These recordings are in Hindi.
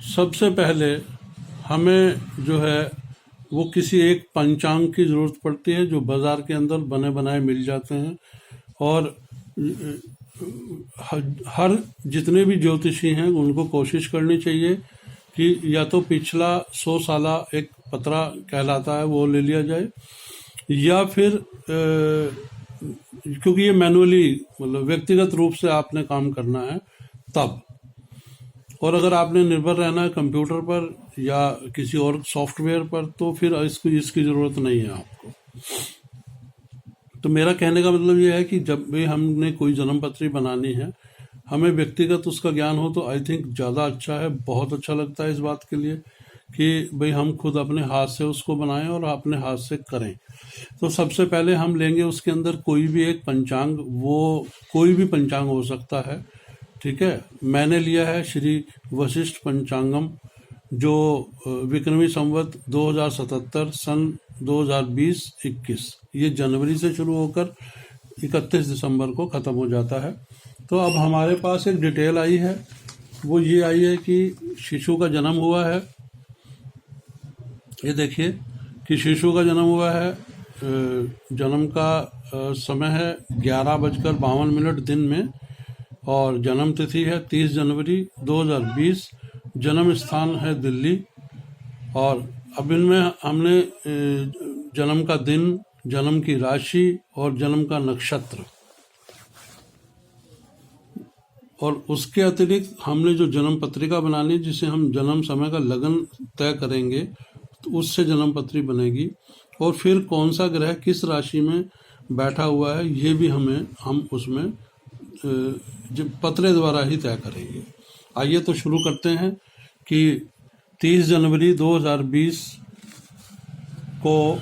सबसे पहले हमें जो है वो किसी एक पंचांग की ज़रूरत पड़ती है जो बाज़ार के अंदर बने बनाए मिल जाते हैं। और हर जितने भी ज्योतिषी हैं उनको कोशिश करनी चाहिए कि या तो पिछला 100 साला एक पतरा कहलाता है वो ले लिया जाए, या फिर क्योंकि ये मैनुअली मतलब व्यक्तिगत रूप से आपने काम करना है तब। और अगर आपने निर्भर रहना है कंप्यूटर पर या किसी और सॉफ्टवेयर पर तो फिर इसकी ज़रूरत नहीं है आपको। तो मेरा कहने का मतलब ये है कि जब भी हमने कोई जन्म पत्री बनानी है, हमें व्यक्तिगत उसका ज्ञान हो तो आई थिंक ज़्यादा अच्छा है। बहुत अच्छा लगता है इस बात के लिए कि भाई हम खुद अपने हाथ से उसको बनाएं और अपने हाथ से करें। तो सबसे पहले हम लेंगे उसके अंदर कोई भी एक पंचांग, वो कोई भी पंचांग हो सकता है, ठीक है। मैंने लिया है श्री वशिष्ठ पंचांगम, जो विक्रमी संवत 2077 सन 2020-21, ये जनवरी से शुरू होकर 31 दिसंबर को ख़त्म हो जाता है। तो अब हमारे पास एक डिटेल आई है, वो ये आई है कि शिशु का जन्म हुआ है। ये देखिए कि शिशु का जन्म हुआ है, जन्म का समय है 11:52 दिन में, और जन्म तिथि है 30 जनवरी 2020। जन्म स्थान है दिल्ली। और अब इनमें हमने जन्म का दिन, जन्म की राशि और जन्म का नक्षत्र, और उसके अतिरिक्त हमने जो जन्म पत्रिका बनानी है जिसे हम जन्म समय का लगन तय करेंगे, तो उससे जन्म पत्री बनेगी। और फिर कौन सा ग्रह किस राशि में बैठा हुआ है ये भी हम उसमें पत्रे द्वारा ही तय करेंगे। आइए तो शुरू करते हैं कि 30 जनवरी 2020 को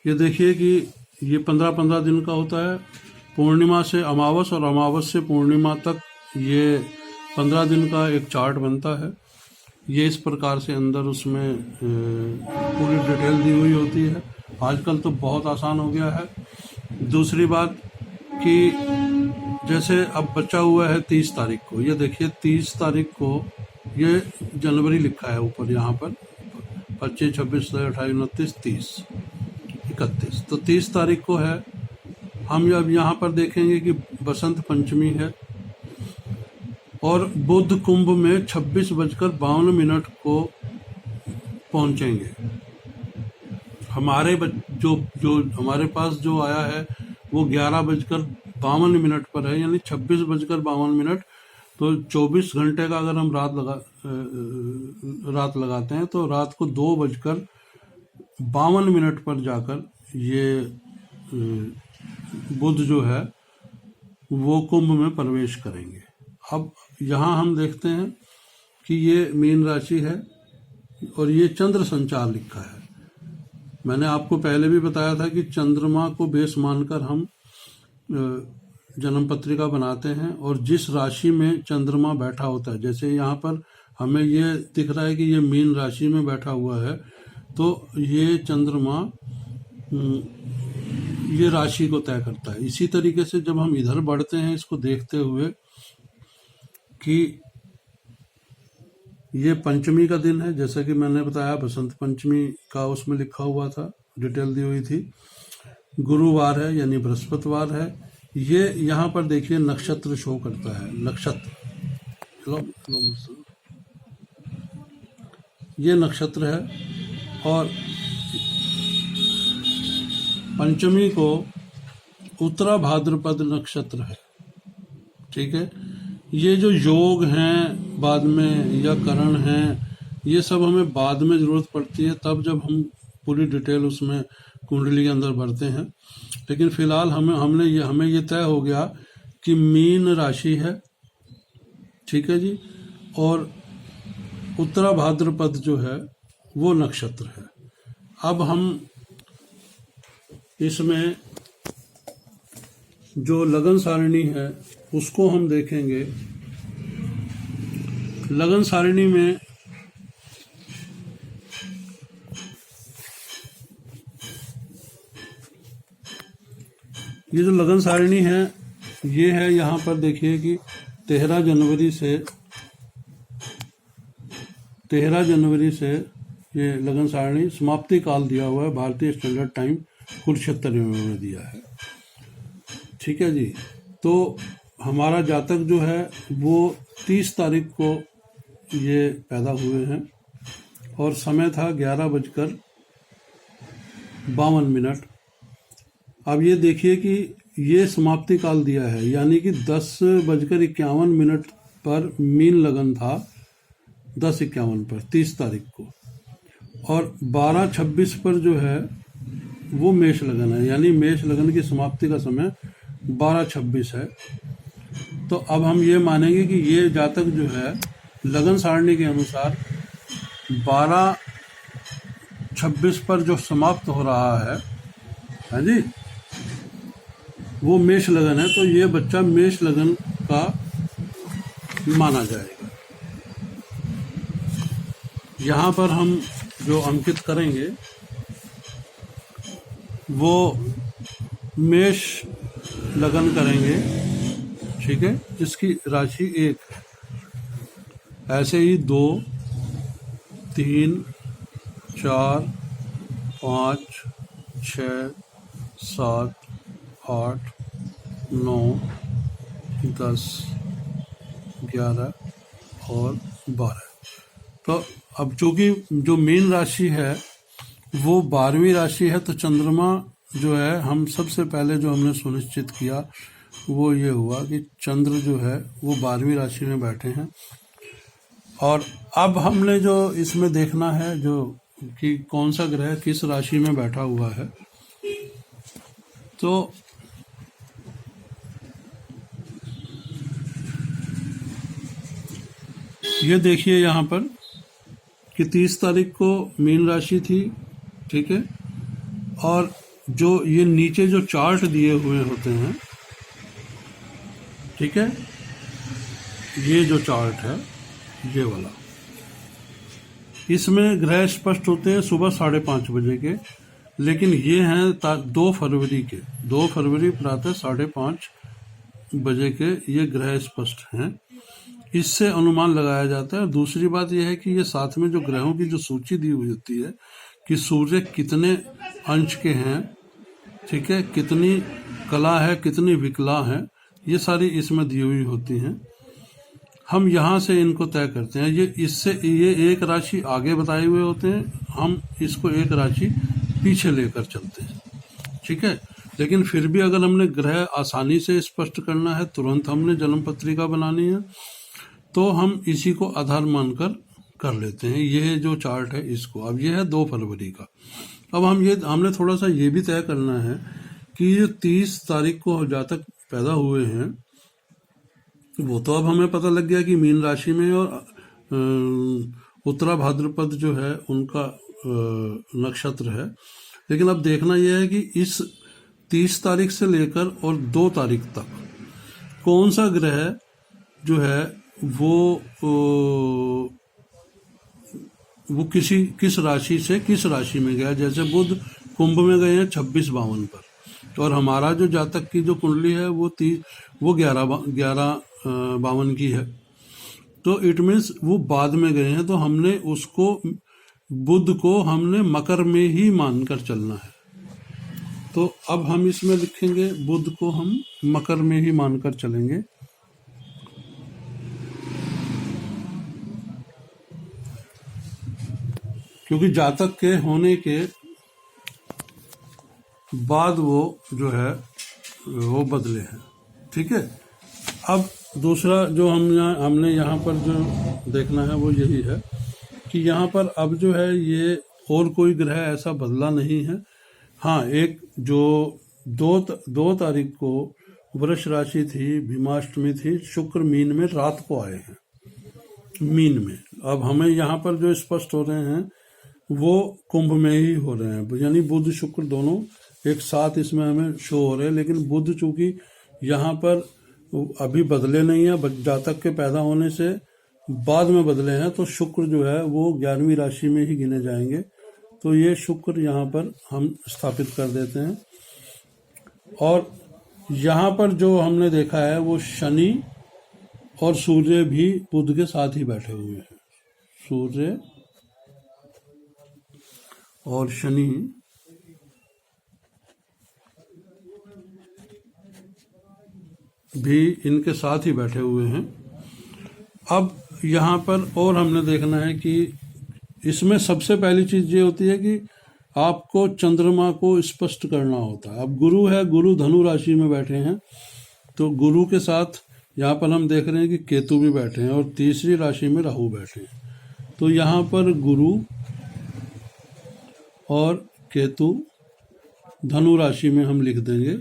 ये देखिए कि ये 15-15 दिन का होता है। पूर्णिमा से अमावस और अमावस से पूर्णिमा तक ये 15 दिन का एक चार्ट बनता है। ये इस प्रकार से अंदर उसमें पूरी डिटेल दी हुई होती है। आजकल तो बहुत आसान हो गया है। दूसरी बात कि जैसे अब बचा हुआ है 30 तारीख को, ये देखिए 30 तारीख को ये जनवरी लिखा है ऊपर यहाँ पर, 25, 26, 28, 29, 30, 31। तो 30 तारीख को है। हम जब यहाँ पर देखेंगे कि बसंत पंचमी है और बुध कुंभ में 26:52 को पहुँचेंगे। हमारे जो हमारे पास जो आया है वो 11:52 पर है, यानी 26:52। तो 24 घंटे का अगर हम रात लगाते हैं तो रात को 2:52 पर जाकर ये बुध जो है वो कुंभ में प्रवेश करेंगे। अब यहाँ हम देखते हैं कि ये मीन राशि है और ये चंद्र संचार लिखा है। मैंने आपको पहले भी बताया था कि चंद्रमा को बेस मानकर हम जन्म पत्रिका बनाते हैं, और जिस राशि में चंद्रमा बैठा होता है, जैसे यहाँ पर हमें ये दिख रहा है कि ये मीन राशि में बैठा हुआ है, तो ये चंद्रमा ये राशि को तय करता है। इसी तरीके से जब हम इधर बढ़ते हैं इसको देखते हुए कि ये पंचमी का दिन है, जैसा कि मैंने बताया बसंत पंचमी का उसमें लिखा हुआ था, डिटेल दी हुई थी। गुरुवार है यानी बृहस्पतिवार है। ये यहाँ पर देखिए नक्षत्र शो करता है, नक्षत्र ये नक्षत्र है। और पंचमी को उत्तरा भाद्रपद नक्षत्र है, ठीक है। ये जो योग हैं बाद में या करण हैं, ये सब हमें बाद में ज़रूरत पड़ती है, तब जब हम पूरी डिटेल उसमें कुंडली के अंदर भरते हैं। लेकिन फिलहाल हमें ये तय हो गया कि मीन राशि है, ठीक है जी, और उत्तरा भाद्रपद जो है वो नक्षत्र है। अब हम इसमें जो लगन सारणी है उसको हम देखेंगे। लगन सारणी में ये जो लगन सारणी है, ये है यहाँ पर देखिए कि 13 जनवरी से ये लगन सारणी समाप्ति काल दिया हुआ है, भारतीय स्टैंडर्ड टाइम कुरुक्षेत्र में दिया है। ठीक है जी। तो हमारा जातक जो है वो 30 तारीख को ये पैदा हुए हैं और समय था 11:52। अब ये देखिए कि ये समाप्ति काल दिया है, यानी कि 10:51 पर मीन लगन था, 10:51 पर 30 तारीख को, और 12:26 पर जो है वो मेष लगन है, यानी मेष लगन की समाप्ति का समय 12:26 है। तो अब हम ये मानेंगे कि ये जातक जो है लगन सारणी के अनुसार 12:26 पर जो समाप्त हो रहा है जी, वो मेष लगन है, तो ये बच्चा मेष लगन का माना जाएगा। यहाँ पर हम जो अंकित करेंगे वो मेष लगन करेंगे। ठीक है, इसकी राशि 1 है। ऐसे ही 2, 3, 4, 5, 6, 7, 8, 9, 10, 11 और 12। तो अब चूंकि जो मीन राशि है वो 12वीं राशि है, तो चंद्रमा जो है, हम सबसे पहले जो हमने सुनिश्चित किया वो ये हुआ कि चंद्र जो है वो 12वीं राशि में बैठे हैं। और अब हमने जो इसमें देखना है जो कि कौन सा ग्रह किस राशि में बैठा हुआ है, तो ये देखिए यहाँ पर कि 30 तारीख को मीन राशि थी। ठीक है, और जो ये नीचे जो चार्ट दिए हुए होते हैं, ठीक है, ये जो चार्ट है ये वाला, इसमें ग्रह स्पष्ट होते हैं सुबह 5:30 बजे के, लेकिन ये हैं 2 फरवरी के, 2 फरवरी प्रातः 5:30 बजे के ये ग्रह स्पष्ट हैं। इससे अनुमान लगाया जाता है। दूसरी बात यह है कि ये साथ में जो ग्रहों की जो सूची दी हुई होती है कि सूर्य कितने अंश के हैं, ठीक है, कितनी कला है, कितनी विकला है, ये सारी इसमें दी हुई होती हैं। हम यहाँ से इनको तय करते हैं। ये इससे ये एक राशि आगे बताए हुए होते हैं, हम इसको एक राशि पीछे लेकर चलते हैं। ठीक है, लेकिन फिर भी अगर हमने ग्रह आसानी से स्पष्ट करना है, तुरंत हमने जन्म पत्रिका बनानी है, तो हम इसी को आधार मानकर कर लेते हैं। ये जो चार्ट है इसको, अब ये है 2 फरवरी का। अब हमने थोड़ा सा ये भी तय करना है कि ये 30 तारीख को जातक पैदा हुए हैं, वो तो अब हमें पता लग गया कि मीन राशि में, और उत्तरा भाद्रपद जो है उनका नक्षत्र है। लेकिन अब देखना यह है कि इस 30 तारीख से लेकर और 2 तारीख तक कौन सा ग्रह जो है वो किस राशि से किस राशि में गया। जैसे बुध कुंभ में गए हैं 26:52 पर, और हमारा जो जातक की जो कुंडली है वो 11:52 की है, तो इट मीन्स वो बाद में गए हैं, तो हमने उसको, बुध को हमने मकर में ही मानकर चलना है। तो अब हम इसमें लिखेंगे बुध को हम मकर में ही मानकर चलेंगे। क्योंकि जातक के होने के बाद वो जो है वो बदले हैं। ठीक है, अब दूसरा जो हमने यहाँ पर जो देखना है वो यही है कि यहाँ पर अब जो है ये और कोई ग्रह ऐसा बदला नहीं है। हाँ, एक जो 2 तारीख को वृष राशि थी, भीमाष्टमी थी, शुक्र मीन में रात को आए हैं, मीन में। अब हमें यहाँ पर जो स्पष्ट हो रहे हैं वो कुंभ में ही हो रहे हैं, यानी बुध शुक्र दोनों एक साथ इसमें हमें शो हो रहे हैं। लेकिन बुध चूंकि यहाँ पर अभी बदले नहीं है, जातक के पैदा होने से बाद में बदले हैं, तो शुक्र जो है वो 11वीं राशि में ही गिने जाएंगे। तो ये शुक्र यहाँ पर हम स्थापित कर देते हैं। और यहाँ पर जो हमने देखा है वो शनि और सूर्य भी बुध के साथ ही बैठे हुए हैं। सूर्य और शनि भी इनके साथ ही बैठे हुए हैं। अब यहाँ पर और हमने देखना है कि इसमें सबसे पहली चीज ये होती है कि आपको चंद्रमा को स्पष्ट करना होता है। अब गुरु है, गुरु धनु राशि में बैठे हैं, तो गुरु के साथ यहाँ पर हम देख रहे हैं कि केतु भी बैठे हैं और तीसरी राशि में राहु बैठे हैं। तो यहाँ पर गुरु और केतु धनु राशि में हम लिख देंगे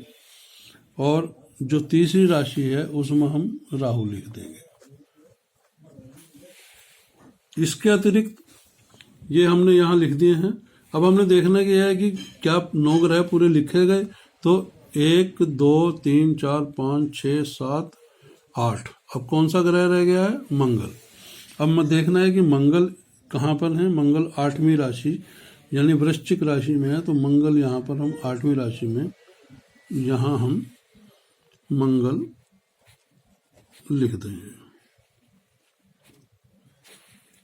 और जो तीसरी राशि है उसमें हम राहु लिख देंगे। इसके अतिरिक्त ये हमने यहाँ लिख दिए हैं। अब हमने देखना कि है कि क्या 9 ग्रह पूरे लिखे गए, तो 1 2 3 4 5 6 7 8। अब कौन सा ग्रह रह गया है? मंगल। अब मैं देखना है कि मंगल कहाँ पर है। मंगल 8वीं राशि यानी वृश्चिक राशि में है, तो मंगल यहाँ पर हम 8वीं राशि में यहाँ हम मंगल लिख देंगे।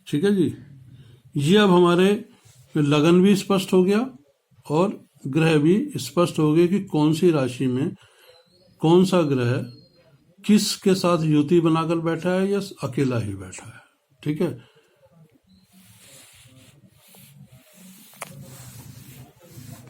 ठीक है जी। ये अब हमारे लगन भी स्पष्ट हो गया और ग्रह भी स्पष्ट हो गए कि कौन सी राशि में कौन सा ग्रह किसके साथ युति बनाकर बैठा है या अकेला ही बैठा है। ठीक है।